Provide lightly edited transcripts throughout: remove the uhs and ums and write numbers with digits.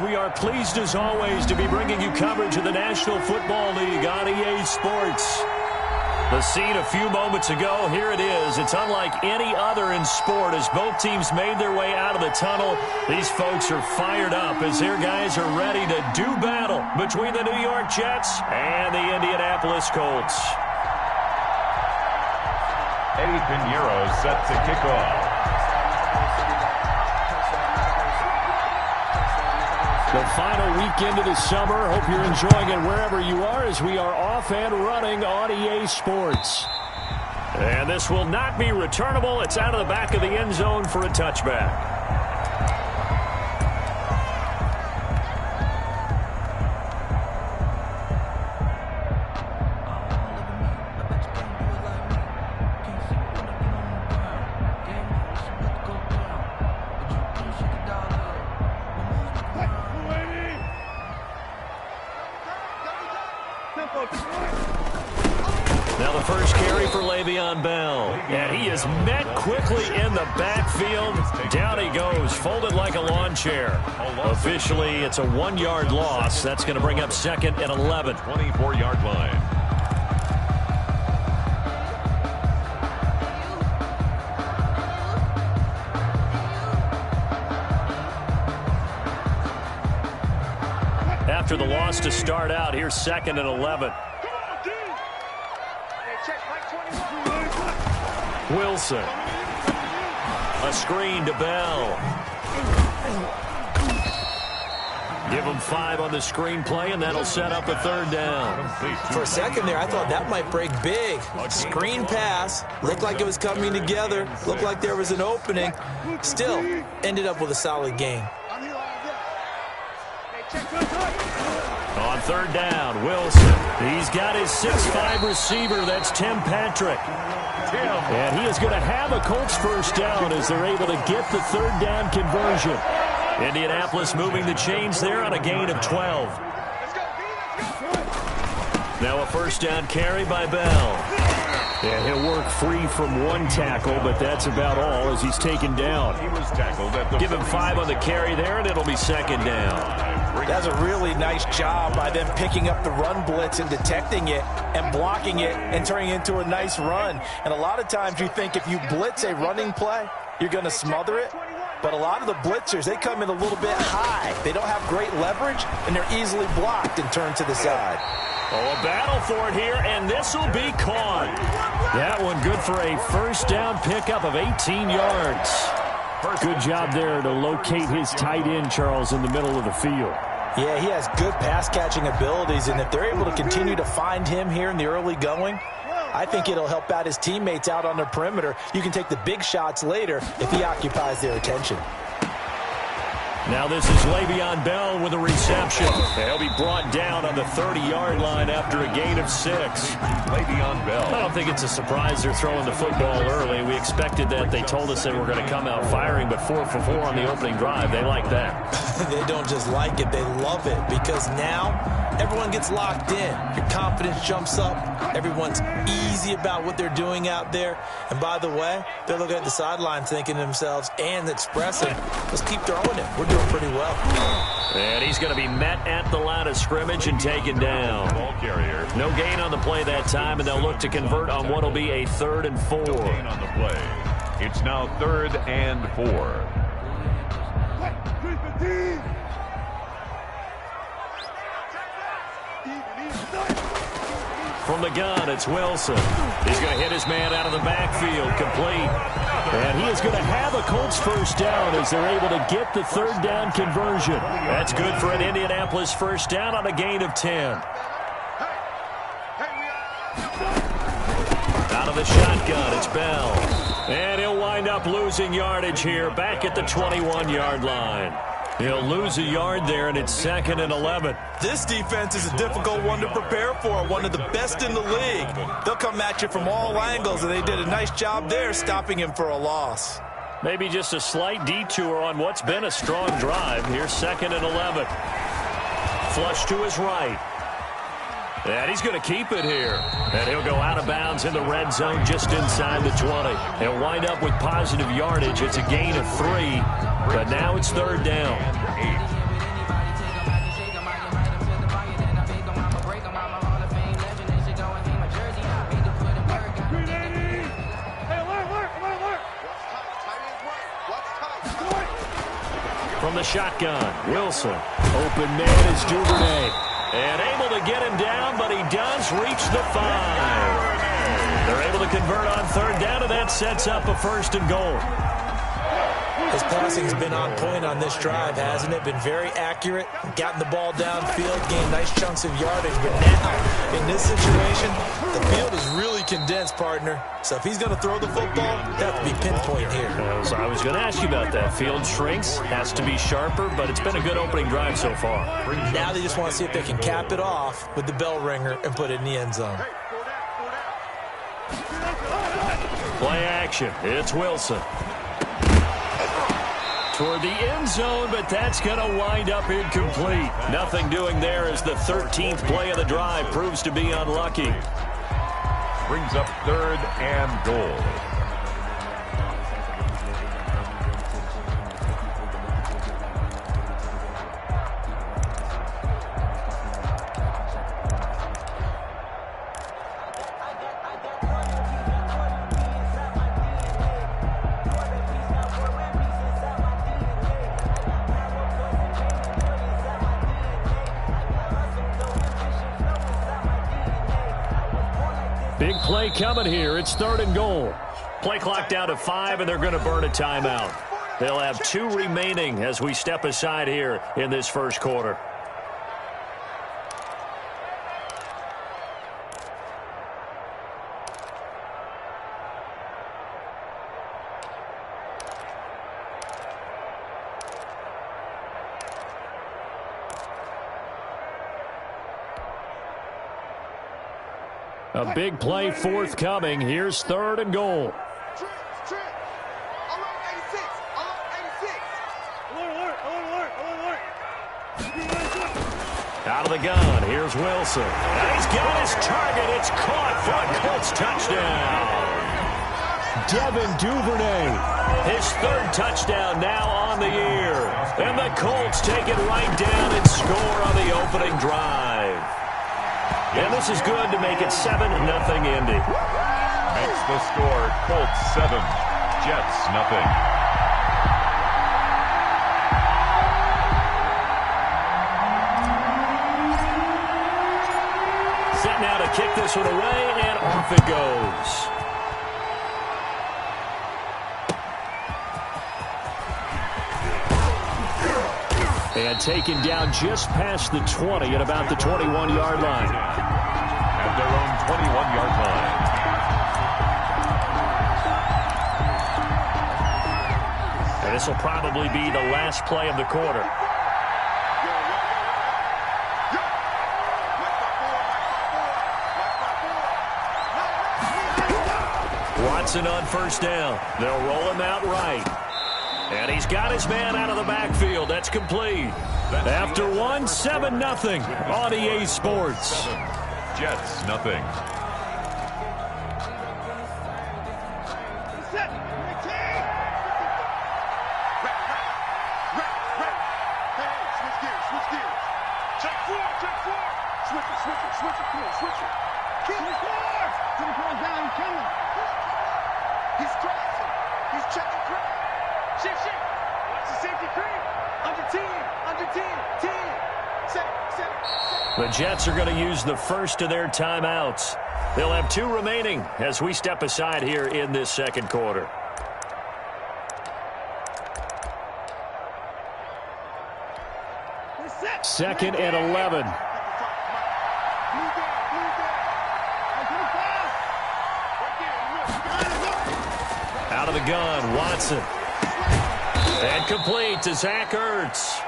We are pleased as always to be bringing you coverage of the National Football League on EA Sports. The scene a few moments ago, here it is. It's unlike any other in sport as both teams made their way out of the tunnel. These folks are fired up as their guys are ready to do battle between the New York Jets and the Indianapolis Colts. Eddie Pinheiro set to kick off. The final weekend of the summer. Hope you're enjoying it wherever you are as we are off and running on EA Sports. And this will not be returnable. It's out of the back of the end zone for a touchback. Now the first carry for Le'Veon Bell. And he is met quickly in the backfield. Down he goes, folded like a lawn chair. Officially, it's a 1-yard loss. That's going to bring up 2nd and 11. 24-yard line. After the loss to start out, here's 2nd and 11. Wilson. A screen to Bell. Give him 5 on the screen play, and that'll set up a 3rd down. For a second there, I thought that might break big. Screen pass. Looked like it was coming together. Looked like there was an opening. Still, ended up with a solid game. On 3rd down, Wilson. He's got his 6'5 receiver. That's Tim Patrick. And he is going to have a Colts first down as they're able to get the 3rd down conversion. Indianapolis moving the chains there on a gain of 12. Now a first down carry by Bell. And he'll work free from 1 tackle, but that's about all as he's taken down. He was tackled at the Give him 5 on the carry there, and it'll be 2nd down. That's a really nice job by them picking up the run blitz and detecting it and blocking it and turning it into a nice run. And a lot of times you think if you blitz a running play, you're going to smother it. But a lot of the blitzers, they come in a little bit high. They don't have great leverage, and they're easily blocked and turned to the side. Oh, a battle for it here, and this will be caught. That one good for a first down pickup of 18 yards. Good job there to locate his tight end, Charles, in the middle of the field. Yeah, he has good pass-catching abilities, and if they're able to continue to find him here in the early going, I think it'll help out his teammates out on the perimeter. You can take the big shots later if he occupies their attention. Now this is Le'Veon Bell with a reception. He'll be brought down on the 30-yard line after a gain of 6. Le'Veon Bell. I don't think it's a surprise they're throwing the football early. We expected that. They told us they were going to come out firing, but 4 for 4 on the opening drive. They like that. They don't just like it, they love it, because now everyone gets locked in. Your confidence jumps up. Everyone's easy about what they're doing out there. And by the way, they're looking at the sideline thinking to themselves and expressing, let's keep throwing it. We're doing pretty well. And he's going to be met at the line of scrimmage and taken down. Ball carrier. No gain on the play that time, and they'll look to convert on what will be a 3rd and 4. No gain on the play. It's now 3rd and 4. From the gun, it's Wilson. He's going to hit his man out of the backfield, complete. And he is going to have a Colts first down as they're able to get the 3rd down conversion. That's good for an Indianapolis first down on a gain of 10. Out of the shotgun, it's Bell. And he'll wind up losing yardage here back at the 21-yard line. He'll lose a yard there, and it's 2nd and 11. This defense is a difficult one to prepare for, one of the best in the league. They'll come at you from all angles, and they did a nice job there stopping him for a loss. Maybe just a slight detour on what's been a strong drive. Here's 2nd and 11. Flush to his right. And he's going to keep it here. And he'll go out of bounds in the red zone just inside the 20. He'll wind up with positive yardage. It's a gain of 3, but now it's 3rd down. from the shotgun. Wilson. Open man is Duvernay. And able to get him down, but he does reach the 5. They're able to convert on third down, and that sets up a first and goal. His passing's been on point on this drive, hasn't it? Been very accurate, gotten the ball downfield, gained nice chunks of yardage. But now, in this situation, the field is really condensed, partner. So if he's going to throw the football, he'll have to be pinpoint here. I was going to ask you about that. Field shrinks, has to be sharper, but it's been a good opening drive so far. Now they just want to see if they can cap it off with the bell ringer and put it in the end zone. Play action. It's Wilson. Toward the end zone, but that's going to wind up incomplete. Nothing doing there as the 13th play of the drive proves to be unlucky. Brings up third and goal. Big play coming here. It's third and goal. Play clock down to 5, and they're going to burn a timeout. They'll have 2 remaining as we step aside here in this first quarter. A big play forthcoming. Here's third and goal. Out of the gun. Here's Wilson. And he's got his target. It's caught for a Colts touchdown. Devin Duvernay. His third touchdown now on the year. And the Colts take it right down and score on the opening drive. And this is good to make it 7-0 Indy. Makes the score Colts 7, Jets 0. Set now to kick this one away, and off it goes. And taken down just past the 20 at about the 21-yard line. At their own 21-yard line. And this will probably be the last play of the quarter. Watson on first down. They'll roll him out right. And he's got his man out of the backfield. That's complete. After one, 7-0 on EA Sports. Jets 0. The Jets are going to use the first of their timeouts. They'll have 2 remaining as we step aside here in this second quarter. Second and 11. Out of the gun, Watson. And complete to Zach Ertz.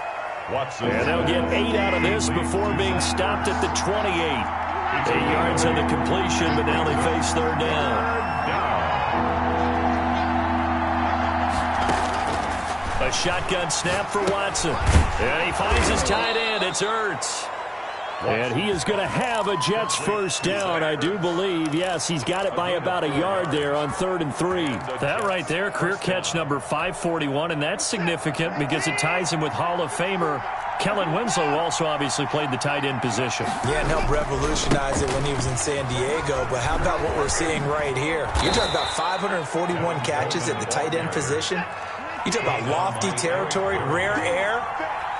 Watson. And they'll get 8 out of this before being stopped at the 28. 8 yards on the completion, but now they face third down. A shotgun snap for Watson. And he finds his tight end. It's Ertz. And he is going to have a Jets first down, I do believe. Yes, he's got it by about a yard there on 3rd and 3. That right there, career catch number 541, and that's significant because it ties him with Hall of Famer Kellen Winslow, who also obviously played the tight end position. Yeah, and helped revolutionize it when he was in San Diego. But how about what we're seeing right here? You're talking about 541 catches at the tight end position. You talk about lofty territory, rare air.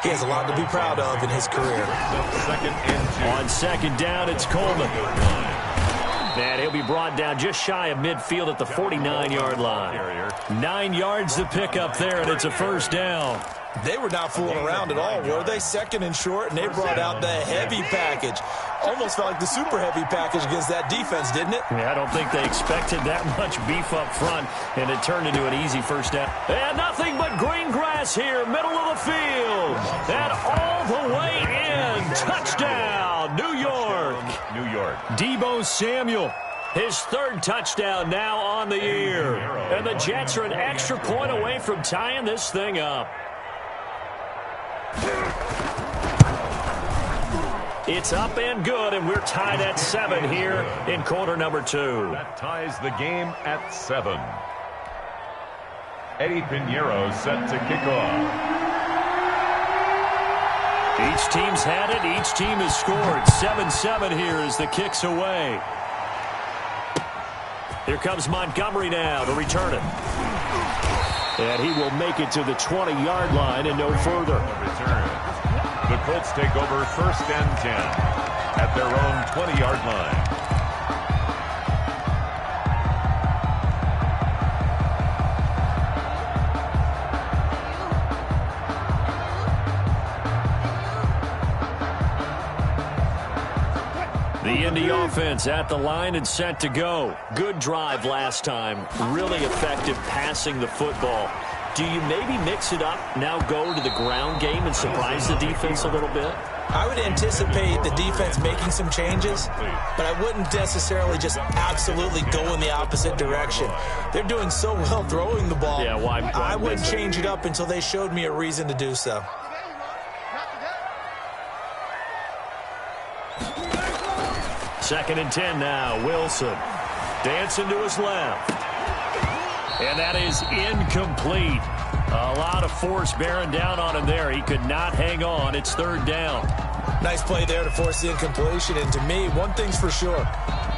He has a lot to be proud of in his career. On second down, it's Coleman. And he'll be brought down just shy of midfield at the 49-yard line. 9 yards to pick up there, and it's a first down. They were not fooling around at all, were they? Second and short, and they brought out the heavy package. Almost felt like the super heavy package against that defense, didn't it? Yeah, I don't think they expected that much beef up front, and it turned into an easy first down. And nothing but green grass here, middle of the field. And all the way in. Touchdown, New York. New York. Deebo Samuel. His third touchdown now on the year. And the Jets are an extra point away from tying this thing up. It's up and good, and we're tied at 7 here in quarter number 2. That ties the game at 7. Eddie Pinheiro set to kick off. Each team's had it. Each team has scored. 7-7 here as the kick's away. Here comes Montgomery now to return it. And he will make it to the 20-yard line and no further. The Colts take over first and 10 at their own 20-yard line. The Indy offense at the line and set to go. Good drive last time. Really effective passing the football. Do you maybe mix it up, now go to the ground game and surprise the defense a little bit? I would anticipate the defense making some changes, but I wouldn't necessarily just absolutely go in the opposite direction. They're doing so well throwing the ball. Yeah, why I wouldn't change it up until they showed me a reason to do so. Second and 10 now. Wilson dancing to his left. And that is incomplete. A lot of force bearing down on him there. He could not hang on. It's third down. Nice play there to force the incompletion. And to me, one thing's for sure.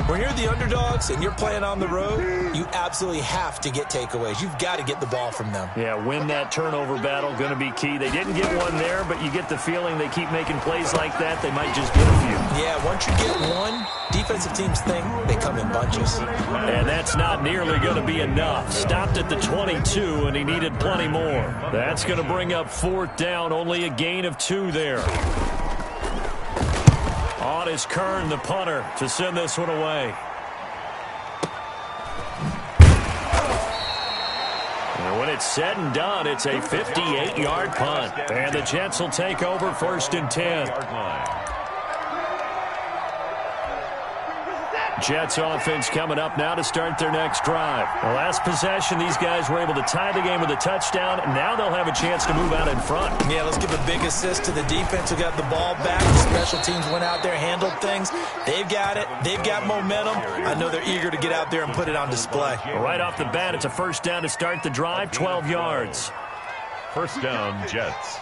When you're the underdogs and you're playing on the road, you absolutely have to get takeaways. You've got to get the ball from them. Yeah, win that turnover battle, going to be key. They didn't get one there, but you get the feeling they keep making plays like that, they might just get a few. Yeah, once you get one, defensive teams think they come in bunches. And that's not nearly going to be enough. Stopped at the 22, and he needed plenty more. That's going to bring up fourth down, only a gain of 2 there. On is Kern, the punter, to send this one away. And when it's said and done, it's a 58-yard punt. And the Jets will take over first and 10. Jets offense coming up now to start their next drive. The last possession, these guys were able to tie the game with a touchdown. Now they'll have a chance to move out in front. Yeah, let's give a big assist to the defense who got the ball back. The special teams went out there, handled things. They've got it. They've got momentum. I know they're eager to get out there and put it on display. Right off the bat, it's a first down to start the drive, 12 yards. First down, Jets.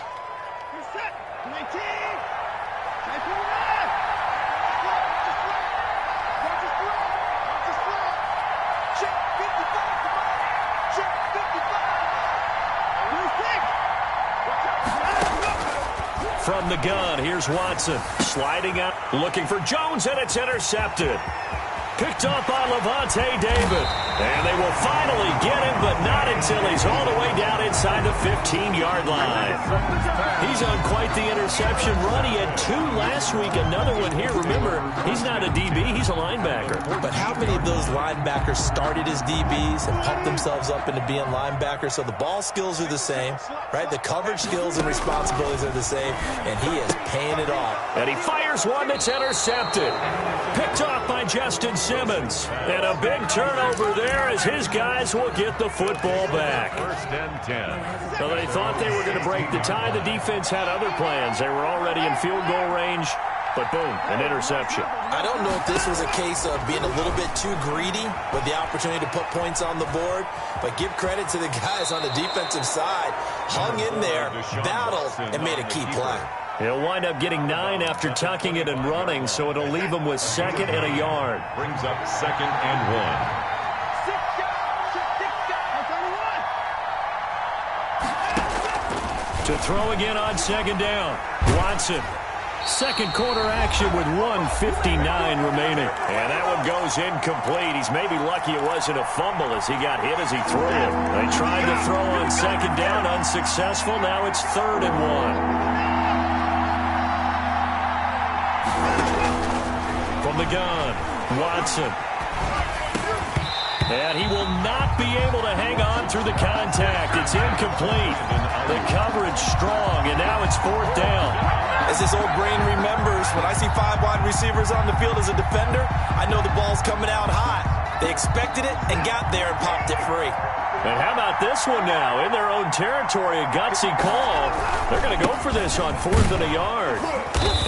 From the gun, here's Watson. Sliding out, looking for Jones, and it's intercepted. Picked up by Levante David. And they will finally get him, but not until he's all the way down inside the 15-yard line. He's on quite the interception run. He had 2 last week, another one here. Remember, he's not a DB, he's a linebacker. But how many of those linebackers started as DBs and pumped themselves up into being linebackers? So the ball skills are the same, right? The coverage skills and responsibilities are the same, and he is paying it off. And he fires one that's intercepted. Picked off by Justin Simmons. And a big turnover there as his guys will get the football back. First and 10. So they thought they were going to break the tie. The defense had other plans. They were already in field goal range, but boom, an interception. I don't know if this was a case of being a little bit too greedy with the opportunity to put points on the board, but give credit to the guys on the defensive side. Hung in there, battled, and made a key play. He'll wind up getting 9 after tucking it and running, so it'll leave him with 2nd and a yard. Brings up 2nd and 1. To throw again on second down. Watson. Second quarter action with 1:59 remaining. And that one goes incomplete. He's maybe lucky it wasn't a fumble as he got hit as he threw it. They tried to throw on second down, unsuccessful. Now it's 3rd and 1. From the gun, Watson. And he will not be able to hang on through the contact. It's incomplete. The coverage strong, and now it's 4th down. As this old brain remembers, when I see 5 wide receivers on the field as a defender, I know the ball's coming out hot. They expected it and got there and popped it free. And how about this one now? In their own territory, a gutsy call. They're going to go for this on 4th and a yard.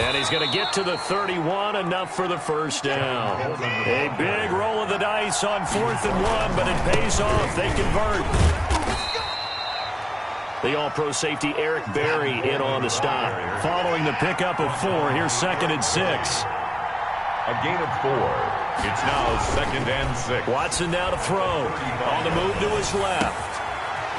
And he's going to get to the 31, enough for the first down. A big roll of the dice on 4th and 1, but it pays off. They convert. The All-Pro safety Eric Berry in on the stop. Following the pickup of 4, here's 2nd and 6. A gain of 4. It's now 2nd and 6. Watson now to throw. On the move to his left.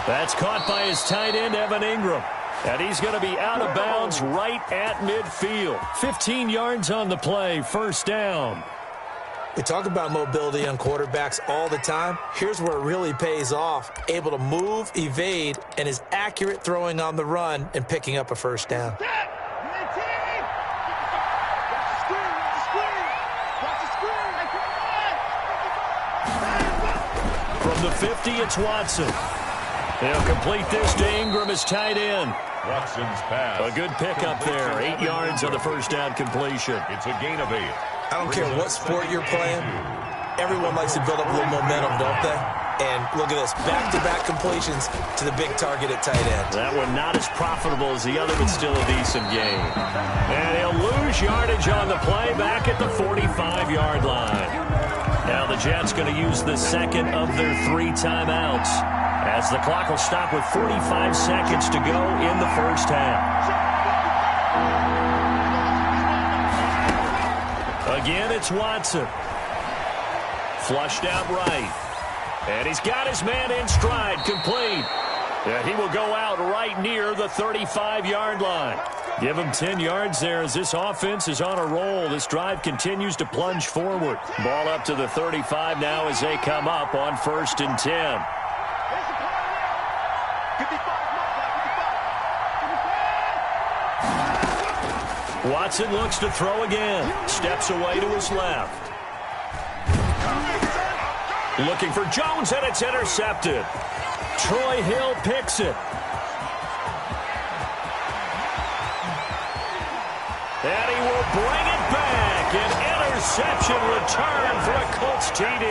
That's caught by his tight end, Evan Ingram. And he's going to be out of bounds right at midfield. 15 yards on the play, first down. We talk about mobility on quarterbacks all the time. Here's where it really pays off. Able to move, evade, and is accurate throwing on the run and picking up a first down. From the 50, it's Watson. They'll complete this to Ingram as tight end. Watson's pass. A good pickup there. 8 yards on the first down completion. It's a gain of 8. I don't care what sport you're playing. Everyone likes to build up a little momentum, don't they? And look at this. Back-to-back completions to the big target at tight end. That one not as profitable as the other, but still a decent game. And he'll lose yardage on the play back at the 45-yard line. Now the Jets going to use the second of their 3 timeouts as the clock will stop with 45 seconds to go in the first half. Again, it's Watson. Flushed out right. And he's got his man in stride, complete. And he will go out right near the 35-yard line. Give him 10 yards there as this offense is on a roll. This drive continues to plunge forward. Ball up to the 35 now as they come up on 1st and 10. Watson looks to throw again. Steps away to his left. Looking for Jones, and it's intercepted. Troy Hill picks it. And he will bring it back. An interception return for a Colts TD.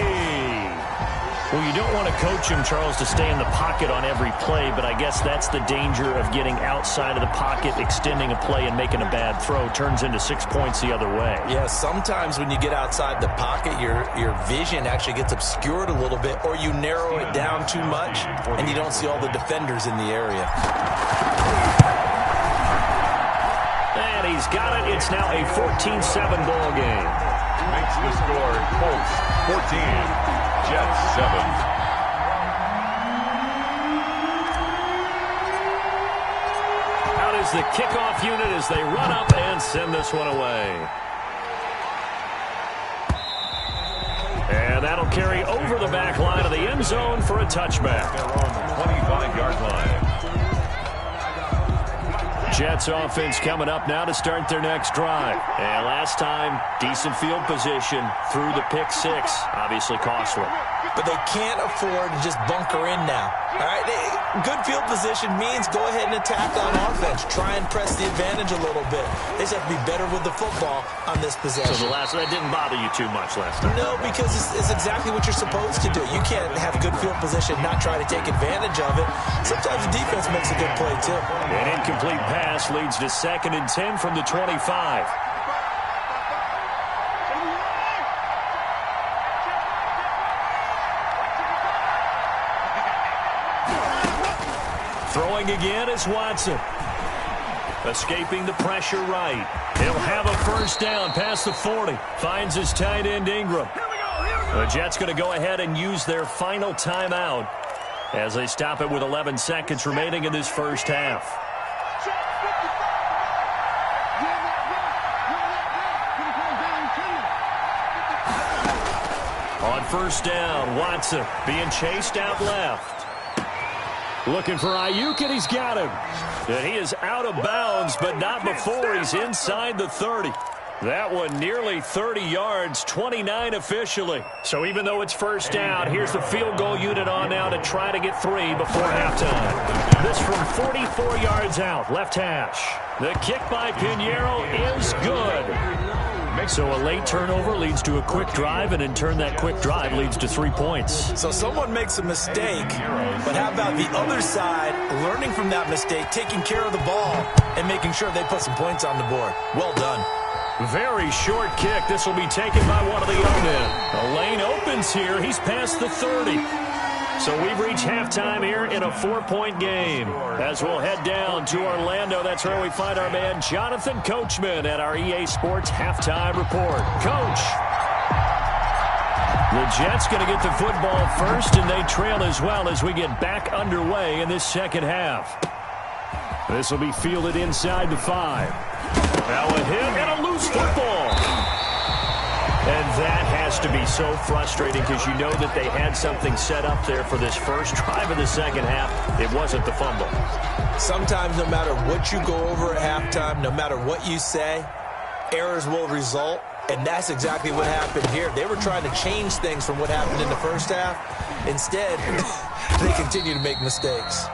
Well, you don't want to coach him, Charles, to stay in the pocket on every play, but I guess that's the danger of getting outside of the pocket, extending a play, and making a bad throw. Turns into 6 points the other way. Yeah, sometimes when you get outside the pocket, your vision actually gets obscured a little bit, or you narrow it down too much, and you don't see all the defenders in the area. And he's got it. It's now a 14-7 ball game. Makes the score Colts 14. Jets 7. Out is the kickoff unit as they run up and send this one away. And that'll carry over the back line of the end zone for a touchback. They're on the 25-yard line. Jets offense coming up now to start their next drive. And last time, decent field position through the pick 6. Obviously costly. But they can't afford to just bunker in now. All right, good field position means go ahead and attack on offense. Try and press the advantage a little bit. They just have to be better with the football on this possession. So that didn't bother you too much last time? No, because it's exactly what you're supposed to do. You can't have good field position, not try to take advantage of it. Sometimes the defense makes a good play, too. An incomplete pass leads to 2nd and 10 from the 25. Throwing again is Watson. Escaping the pressure right. He'll have a first down past the 40. Finds his tight end Ingram. The Jets going to go ahead and use their final timeout as they stop it with 11 seconds remaining in this first half. On first down, Watson being chased out left. Looking for Ayuk, and he's got him. And he is out of bounds, but not before he's inside the 30. That one nearly 30 yards, 29 officially. So even though it's first down, here's the field goal unit on now to try to get 3 before halftime. This from 44 yards out, left hash. The kick by Pinheiro is good. So a late turnover leads to a quick drive, and in turn that quick drive leads to 3 points. So someone makes a mistake, but how about the other side learning from that mistake, taking care of the ball, and making sure they put some points on the board? Well done. Very short kick. This will be taken by one of the young men. The lane opens here. He's past the 30. So we've reached halftime here in a 4-point game. As we'll head down to Orlando, that's where we find our man Jonathan Coachman at our EA Sports Halftime Report. Coach. The Jets going to get the football first, and they trail as well as we get back underway in this second half. This will be fielded inside the 5. Now a hit and a loose football. And that has to be so frustrating because you know that they had something set up there for this first drive of the second half. It wasn't the fumble. Sometimes no matter what you go over at halftime, no matter what you say, errors will result. And that's exactly what happened here. They were trying to change things from what happened in the first half. Instead, they continue to make mistakes.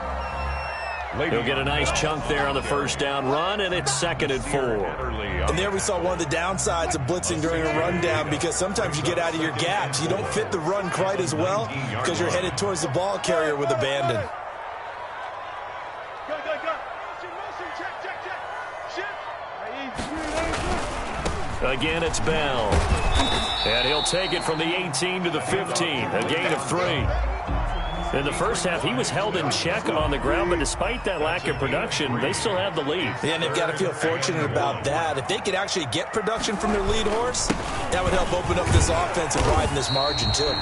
He'll get a nice chunk there on the first down run, and it's 2nd and 4. And there we saw one of the downsides of blitzing during a rundown, because sometimes you get out of your gaps. You don't fit the run quite as well because you're headed towards the ball carrier with abandon. Again, it's Bell. And he'll take it from the 18 to the 15, a gain of 3. In the first half, he was held in check on the ground, but despite that lack of production, they still have the lead. Yeah, and they've got to feel fortunate about that. If they could actually get production from their lead horse, that would help open up this offense and widen this margin, too.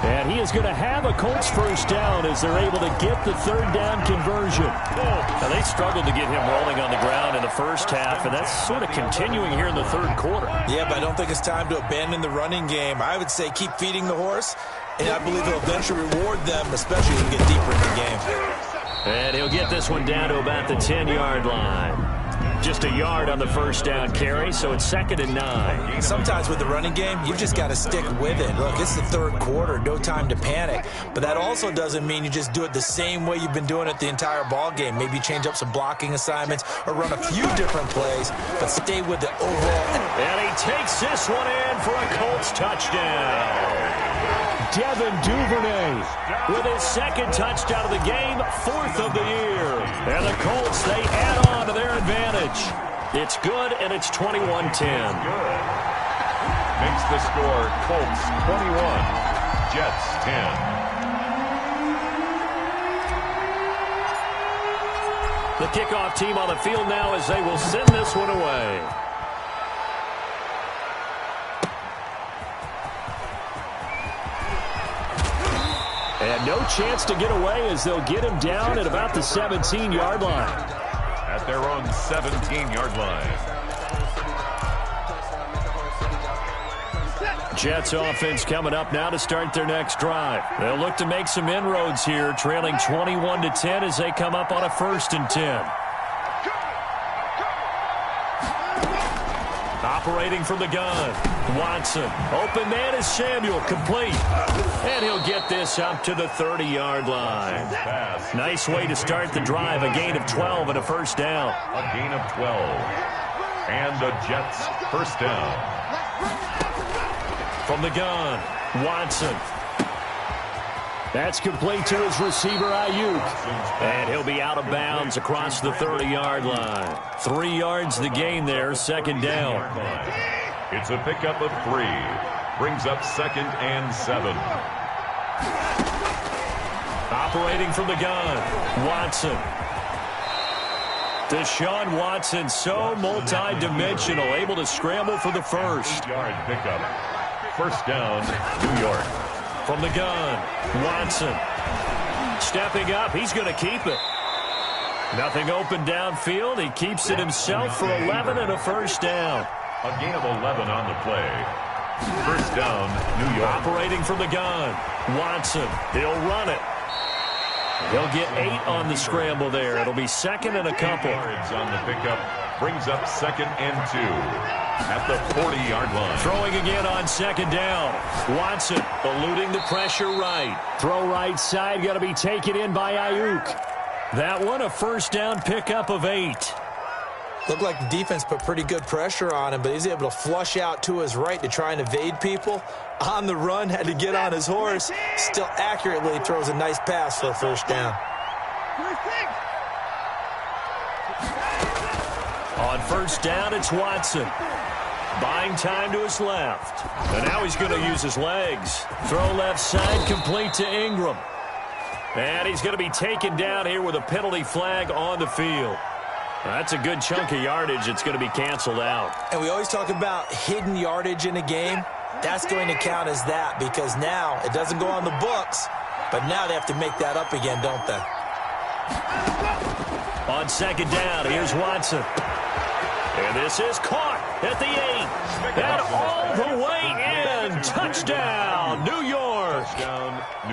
And he is going to have a Colts first down as they're able to get the third down conversion. Now, they struggled to get him rolling on the ground in the first half, and that's sort of continuing here in the third quarter. Yeah, but I don't think it's time to abandon the running game. I would say keep feeding the horse, and I believe he'll eventually reward them, especially as we get deeper in the game. And he'll get this one down to about the 10-yard line. Just a yard on the first down carry, so it's 2nd and 9. Sometimes with the running game, you've just got to stick with it. Look, it's the third quarter, no time to panic. But that also doesn't mean you just do it the same way you've been doing it the entire ball game. Maybe change up some blocking assignments or run a few different plays, but stay with the overall. And he takes this one in for a Colts touchdown. Devin Duvernay with his 2nd touchdown of the game, 4th of the year. And the Colts, they add on to their advantage. It's good, and it's 21-10. Makes the score Colts 21, Jets 10. The kickoff team on the field now as they will send this one away. And no chance to get away as they'll get him down at about the 17-yard line. At their own 17-yard line. Jets offense coming up now to start their next drive. They'll look to make some inroads here, trailing 21-10 as they come up on a 1st and 10. Operating from the gun, Watson. Open man is Samuel, complete. And he'll get this up to the 30-yard line. Nice way to start the drive, a gain of 12 and a first down. A gain of 12. And the Jets first down. From the gun, Watson. That's complete to his receiver, Ayuk. And he'll be out of bounds across the 30-yard line. 3 yards the gain there, 2nd down. It's a pickup of 3. Brings up 2nd and 7. Operating from the gun, Watson. Deshaun Watson, so multi-dimensional, able to scramble for the first. 8-yard pickup. First down, New York. From the gun, Watson. Stepping up, he's going to keep it. Nothing open downfield. He keeps it himself for 11 and a first down. A gain of 11 on the play. First down, New York. Operating from the gun. Watson, he'll run it. He'll get 8 on the scramble there. It'll be second and a couple. Yards on the pickup brings up 2nd and 2 at the 40-yard line. Throwing again on 2nd down. Watson eluding the pressure right. Throw right side, got to be taken in by Ayuk. That one a first down pickup of 8. Looked like the defense put pretty good pressure on him, but he's able to flush out to his right to try and evade people. On the run, had to get on his horse. Still accurately throws a nice pass for a first down. On first down, it's Watson. Buying time to his left. And now he's going to use his legs. Throw left side, complete to Ingram. And he's going to be taken down here with a penalty flag on the field. That's a good chunk of yardage. It's going to be canceled out. And we always talk about hidden yardage in a game. That's going to count as that because now it doesn't go on the books, but now they have to make that up again, don't they? On 2nd down, here's Watson. And this is caught at the 8. And all the way in. Touchdown, New York.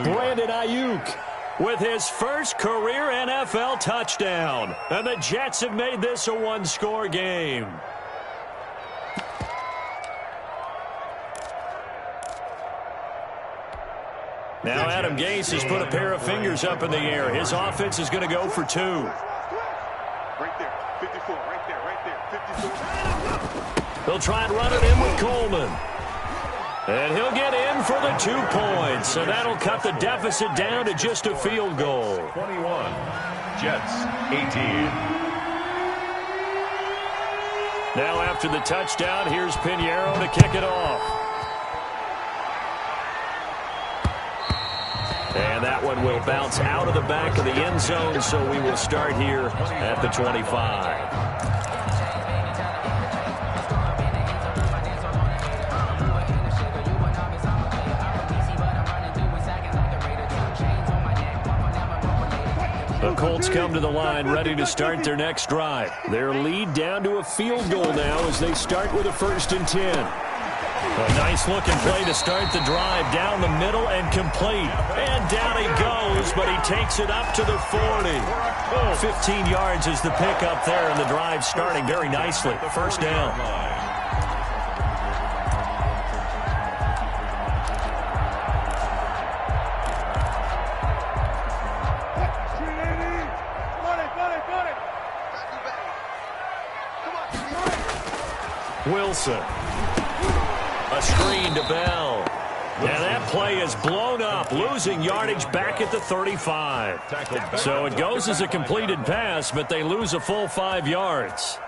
Brandon Ayuk with his first career NFL touchdown. And the Jets have made this a one-score game. Now Adam Gase has put a pair of fingers up in the air. His offense is going to go for 2. Right there, 54, right there, 54. They'll try and run it in with Coleman. And he'll get in for the 2 points. So that'll cut the deficit down to just a field goal. 21, Jets 18. Now after the touchdown, here's Pinheiro to kick it off. And that one will bounce out of the back of the end zone, so we will start here at the 25. The Colts come to the line ready to start their next drive. Their lead down to a field goal now as they start with a 1st and 10. A nice-looking play to start the drive down the middle and complete. And down he goes, but he takes it up to the 40. 15 yards is the pickup there, and the drive starting very nicely. First down. Wilson. A screen to Bell. And that play is blown up, losing yardage back at the 35. So it goes as a completed pass, but they lose a full 5 yards.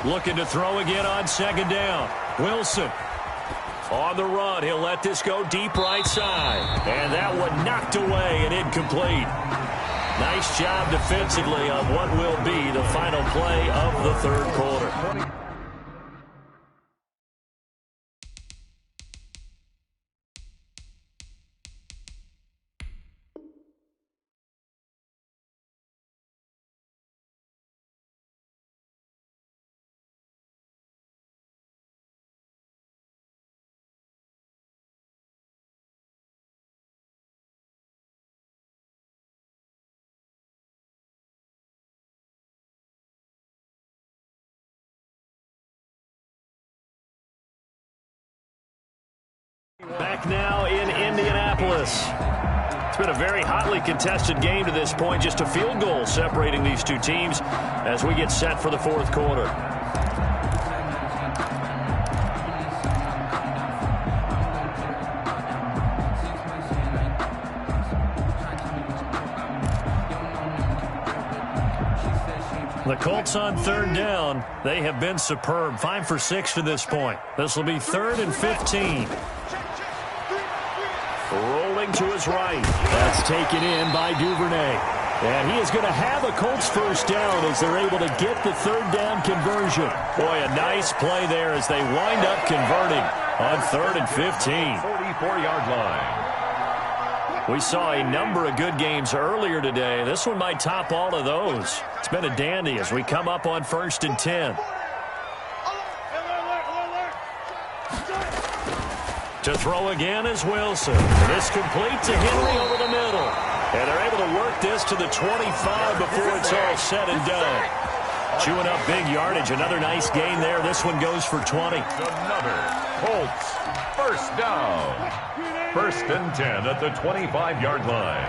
Looking to throw again on 2nd down. Wilson on the run. He'll let this go deep right side. And that one knocked away and incomplete. Nice job defensively on what will be the final play of the 3rd quarter. Back now in Indianapolis. It's been a very hotly contested game to this point. Just a field goal separating these two teams as we get set for the 4th quarter. The Colts on 3rd down. They have been superb. 5 for 6 to this point. This will be 3rd and 15. Rolling to his right. That's taken in by Duvernay. And he is going to have a Colts first down as they're able to get the 3rd down conversion. Boy, a nice play there as they wind up converting. On 3rd and 15. 44-yard line. We saw a number of good games earlier today. This one might top all of those. It's been a dandy as we come up on 1st and 10. To throw again is Wilson. This complete to Henry over the middle. And they're able to work this to the 25 before it's all said and done. Chewing up big yardage. Another nice gain there. This one goes for 20. Another Colts first down. 1st and 10 at the 25-yard line.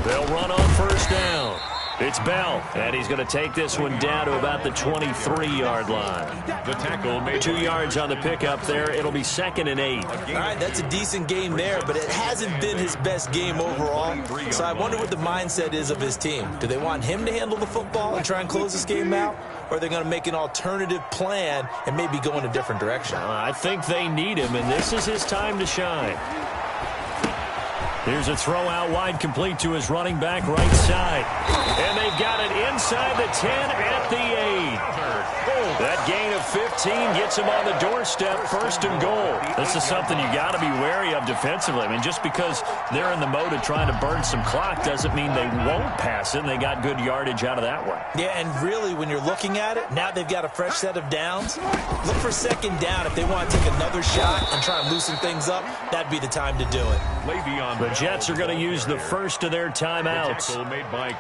They'll run on 1st down. It's Bell, and he's going to take this one down to about the 23-yard line. The tackle made 2 yards on the pickup there. It'll be 2nd and 8. All right, that's a decent game there, but it hasn't been his best game overall. So I wonder what the mindset is of his team. Do they want him to handle the football and try and close this game out? Or are they going to make an alternative plan and maybe go in a different direction? I think they need him, and this is his time to shine. Here's a throw out wide, complete to his running back right side. And they've got it inside the 10 at the 8. That gain of 15 gets him on the doorstep, 1st and goal. This is something you got to be wary of defensively. I mean, just because they're in the mode of trying to burn some clock doesn't mean they won't pass it, and they got good yardage out of that one. Yeah, and really, when you're looking at it, now they've got a fresh set of downs. Look for 2nd down. If they want to take another shot and try and loosen things up, that'd be the time to do it. The Jets are going to use the first of their timeouts.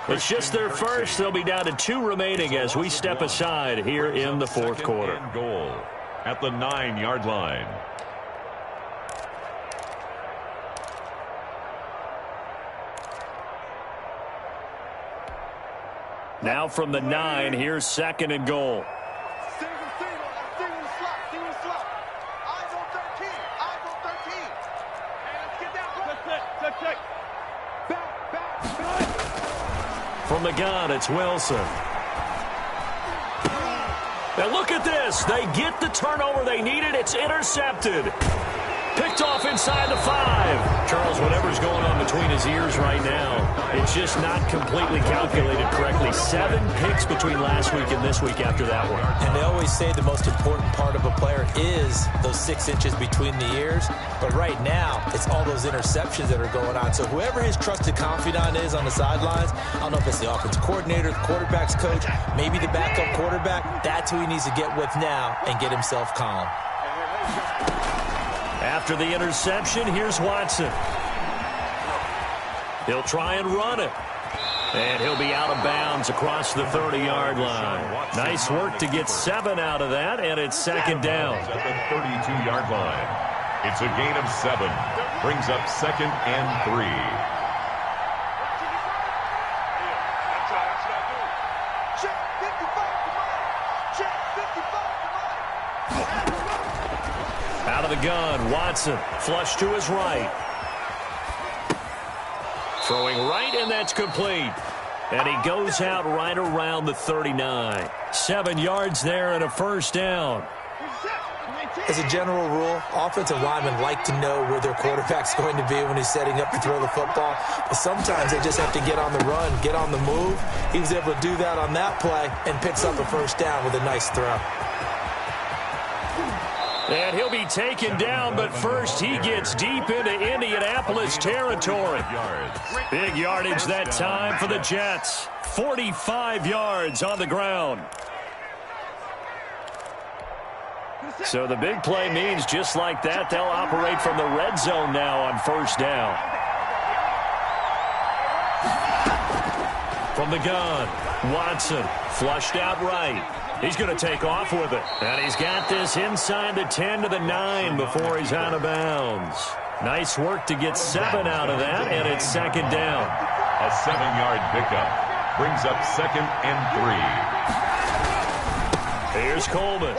It's just their first. They'll be down to 2 remaining as we step aside here in the 4th quarter. Goal at the 9-yard line. Now from the 9, here's 2nd and goal. From the gun, it's Wilson. Now look at this. They get the turnover they needed. It's intercepted. Picked off inside the 5. Charles, whatever's going on between his ears right now, it's just not completely calculated correctly. 7 picks between last week and this week after that one. And they always say the most important part of a player is those 6 inches between the ears. But right now, it's all those interceptions that are going on. So whoever his trusted confidant is on the sidelines, I don't know if it's the offensive coordinator, the quarterback's coach, maybe the backup quarterback, that's who he needs to get with now and get himself calm. After the interception, here's Watson. He'll try and run it. And he'll be out of bounds across the 30-yard line. Nice work to get 7 out of that, and it's 2nd down. At the 32-yard line. It's a gain of 7. Brings up 2nd and 3. Out of the gun, Watson, flush to his right. Throwing right, and that's complete. And he goes out right around the 39. 7 yards there and a 1st down. As a general rule, offensive linemen like to know where their quarterback's going to be when he's setting up to throw the football. But sometimes they just have to get on the run, get on the move. He was able to do that on that play and picks up a 1st down with a nice throw. And he'll be taken down, but first he gets deep into Indianapolis territory. Big yardage that time for the Jets. 45 yards on the ground. So the big play means just like that, they'll operate from the red zone now on 1st down. From the gun, Watson flushed out right. He's going to take off with it. And he's got this inside the 10 to the 9 before he's out of bounds. Nice work to get 7 out of that, and it's 2nd down. A 7-yard pickup brings up 2nd and 3. Here's Coleman.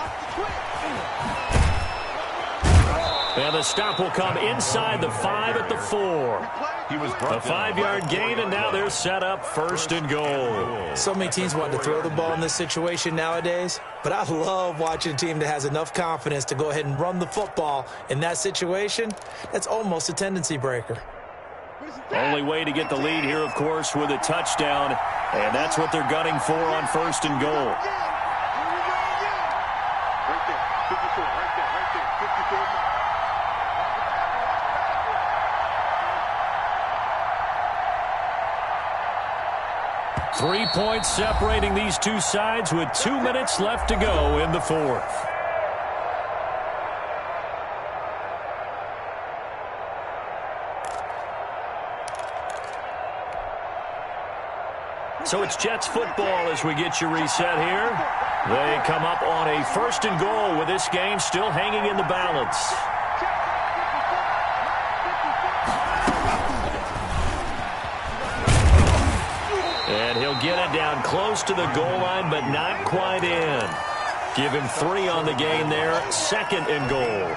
And the stop will come inside the 5 at the 4. A 5-yard gain, and now they're set up 1st and goal. So many teams want to throw the ball in this situation nowadays, but I love watching a team that has enough confidence to go ahead and run the football. In that situation, that's almost a tendency breaker. Only way to get the lead here, of course, with a touchdown. And that's what they're gunning for on 1st and goal. Right there, 54, right there, 54. 3 points separating these two sides with 2 minutes left to go in the 4th. So it's Jets football as we get you reset here. They come up on a 1st and goal with this game still hanging in the balance. And he'll get it down close to the goal line, but not quite in. Give him 3 on the gain there. 2nd and goal.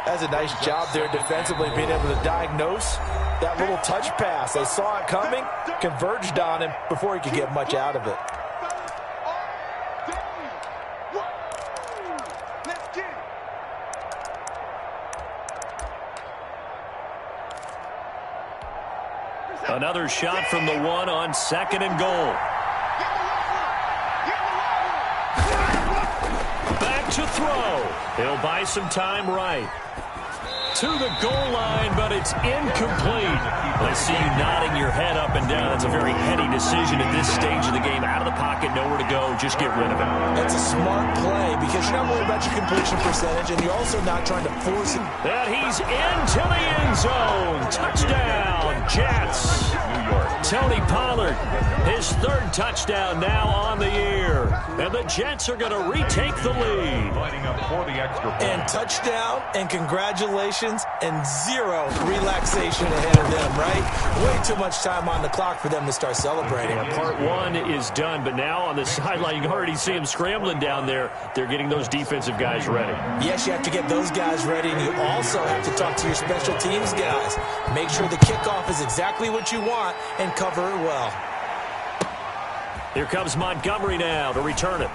That's a nice job there defensively, being able to diagnose that little touch pass. They saw it coming, converged on him before he could get much out of it. Another shot from the 1 on 2nd and goal. Back to throw. He'll buy some time right. To the goal line, but it's incomplete. I see you nodding your head up and down. It's a very heady decision at this stage of the game. Out of the pocket, nowhere to go. Just get rid of it. That's a smart play because you're not worried about your completion percentage, and you're also not trying to force it. And he's into the end zone. Touchdown, Jets. New York. Tony Pollard, his 3rd touchdown now on the year. And the Jets are going to retake the lead. Lining up for the extra point. And touchdown, and congratulations, and 0 relaxation ahead of them, right? Way too much time on the clock for them to start celebrating. Yeah, part 1 is done, but now on the sideline, you can already see him scrambling down there. They're getting those defensive guys ready. Yes, you have to get those guys ready, and you also have to talk to your special teams guys. Make sure the kickoff is exactly what you want and cover it well. Here comes Montgomery now to return it.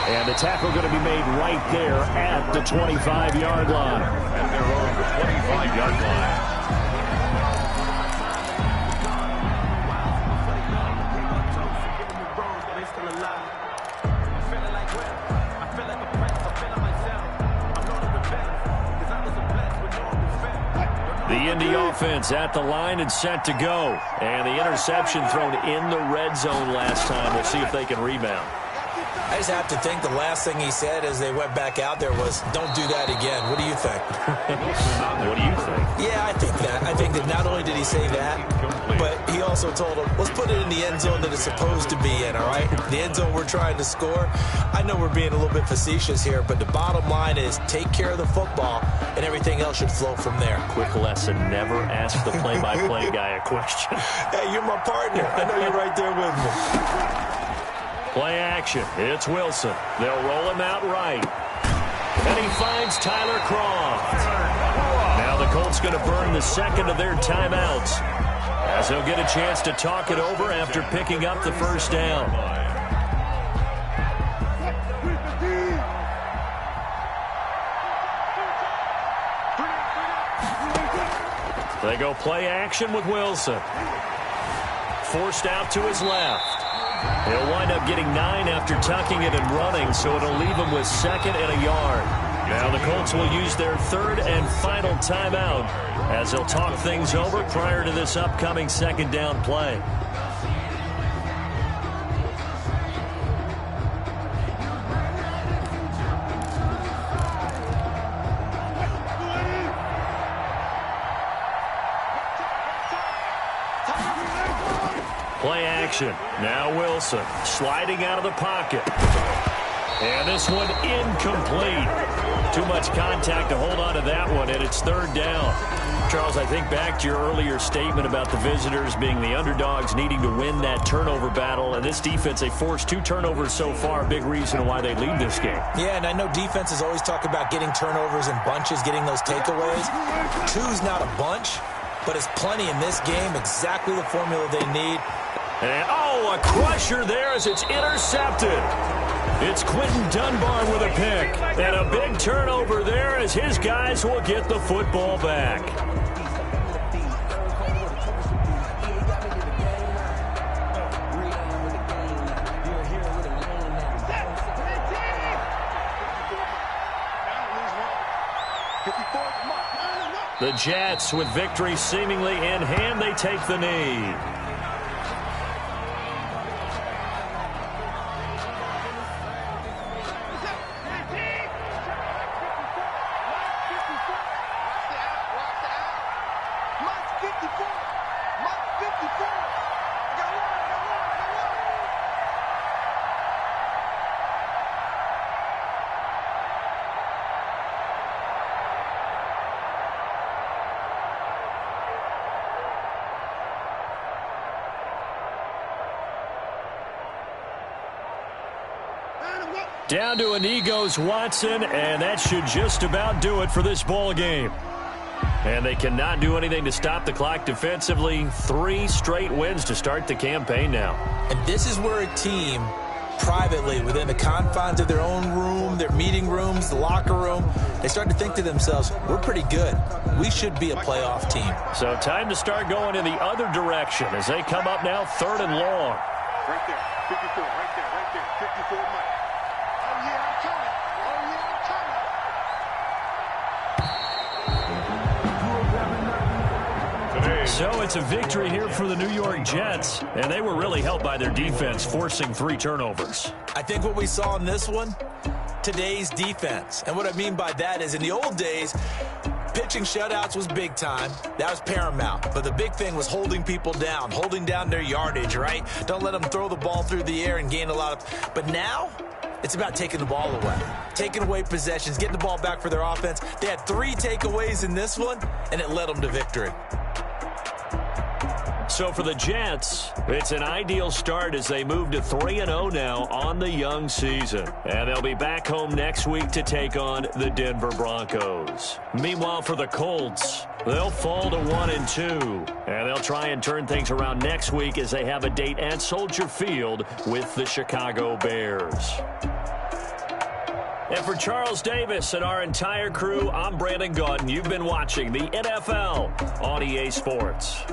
And the tackle going to be made right there at the 25-yard line. And they're on the 25-yard line. The Indy offense at the line and set to go. And the interception thrown in the red zone last time. We'll see if they can rebound. I just have to think the last thing he said as they went back out there was, don't do that again. What do you think? What do you think? Yeah, I think that. I think that not only did he say that, but he also told him, let's put it in the end zone that it's supposed to be in, all right? The end zone we're trying to score. I know we're being a little bit facetious here, but the bottom line is take care of the football, and everything else should flow from there. Quick lesson, never ask the play-by-play guy a question. Hey, you're my partner. I know you're right there with me. Play action. It's Wilson. They'll roll him out right. And he finds Tyler Croft. Now the Colts going to burn the 2nd of their timeouts as they'll get a chance to talk it over after picking up the 1st down. They go play action with Wilson. Forced out to his left. He'll wind up getting 9 after tucking it and running, so it'll leave him with 2nd and a yard. Now the Colts will use their 3rd and final timeout as they'll talk things over prior to this upcoming 2nd down play. Play action. Now Wilson sliding out of the pocket. And this one incomplete. Too much contact to hold on to that one, and it's 3rd down. Charles, I think back to your earlier statement about the visitors being the underdogs needing to win that turnover battle. And this defense, they forced 2 turnovers so far. Big reason why they lead this game. Yeah, and I know defenses always talk about getting turnovers in bunches, getting those takeaways. 2's not a bunch, but it's plenty in this game. Exactly the formula they need. And, oh, a crusher there as it's intercepted. It's Quentin Dunbar with a pick. And a big turnover there as his guys will get the football back. The Jets, with victory seemingly in hand, they take the knee. Down to a knee goes Watson, and that should just about do it for this ball game. And they cannot do anything to stop the clock defensively. 3 straight wins to start the campaign now. And this is where a team, privately, within the confines of their own room, their meeting rooms, the locker room, they start to think to themselves, we're pretty good. We should be a playoff team. So time to start going in the other direction as they come up now 3rd and long. Right there, 54, right there, 54 Mike. Oh, yeah, I'm coming. Oh, yeah, I'm coming. So it's a victory here for the New York Jets, and they were really helped by their defense, forcing 3 turnovers. I think what we saw in this one, today's defense. And what I mean by that is in the old days, pitching shutouts was big time. That was paramount. But the big thing was holding people down, holding down their yardage, right? Don't let them throw the ball through the air and gain a lot of... But now, it's about taking the ball away. Taking away possessions, getting the ball back for their offense. They had 3 takeaways in this one, and it led them to victory. So for the Jets, it's an ideal start as they move to 3-0 now on the young season. And they'll be back home next week to take on the Denver Broncos. Meanwhile, for the Colts, they'll fall to 1-2. And they'll try and turn things around next week as they have a date at Soldier Field with the Chicago Bears. And for Charles Davis and our entire crew, I'm Brandon Gaudin. You've been watching the NFL on EA Sports.